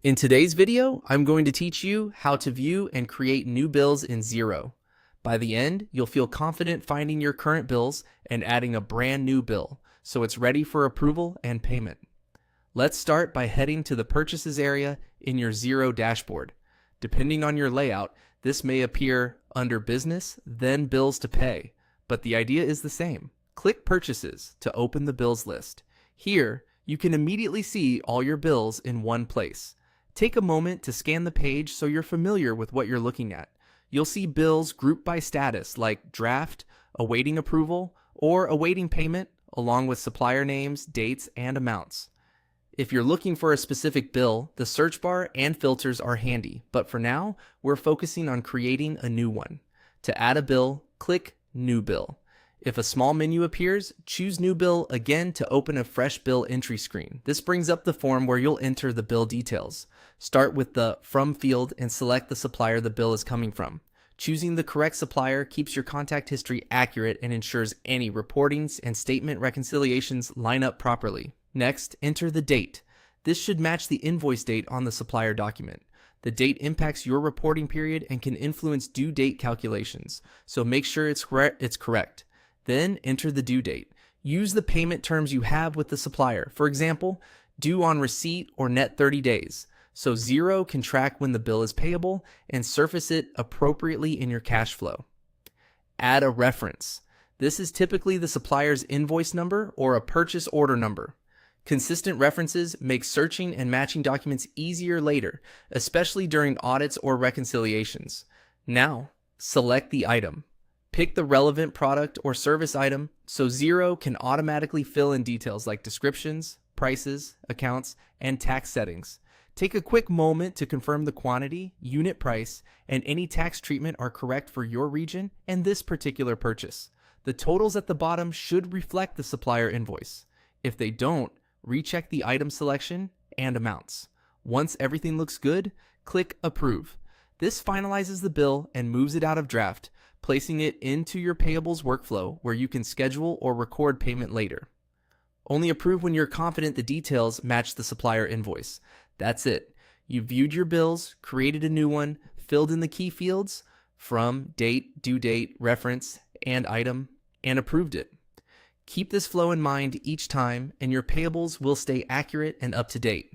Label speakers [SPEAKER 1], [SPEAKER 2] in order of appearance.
[SPEAKER 1] In today's video, I'm going to teach you how to view and create new bills in Xero. By the end, you'll feel confident finding your current bills and adding a brand new bill, so it's ready for approval and payment. Let's start by heading to the Purchases area in your Xero dashboard. Depending on your layout, this may appear under Business, then Bills to Pay, but the idea is the same. Click Purchases to open the bills list. Here, you can immediately see all your bills in one place. Take a moment to scan the page so you're familiar with what you're looking at. You'll see bills grouped by status like draft, awaiting approval, or awaiting payment, along with supplier names, dates, and amounts. If you're looking for a specific bill, the search bar and filters are handy, but for now, we're focusing on creating a new one. To add a bill, click New Bill. If a small menu appears, choose New Bill again to open a fresh bill entry screen. This brings up the form where you'll enter the bill details. Start with the From field and select the supplier the bill is coming from. Choosing the correct supplier keeps your contact history accurate and ensures any reportings and statement reconciliations line up properly. Next, enter the date. This should match the invoice date on the supplier document. The date impacts your reporting period and can influence due date calculations, so make sure it's correct. Then enter the due date. Use the payment terms you have with the supplier. For example, due on receipt or net 30 days. So Xero can track when the bill is payable and surface it appropriately in your cash flow. Add a reference. This is typically the supplier's invoice number or a purchase order number. Consistent references make searching and matching documents easier later, especially during audits or reconciliations. Now, select the item. Pick the relevant product or service item so Xero can automatically fill in details like descriptions, prices, accounts, and tax settings. Take a quick moment to confirm the quantity, unit price, and any tax treatment are correct for your region and this particular purchase. The totals at the bottom should reflect the supplier invoice. If they don't, recheck the item selection and amounts. Once everything looks good, click Approve. This finalizes the bill and moves it out of draft, placing it into your payables workflow where you can schedule or record payment later. Only approve when you're confident the details match the supplier invoice. That's it. You viewed your bills, created a new one, filled in the key fields from date, due date, reference, and item, and approved it. Keep this flow in mind each time, and your payables will stay accurate and up to date.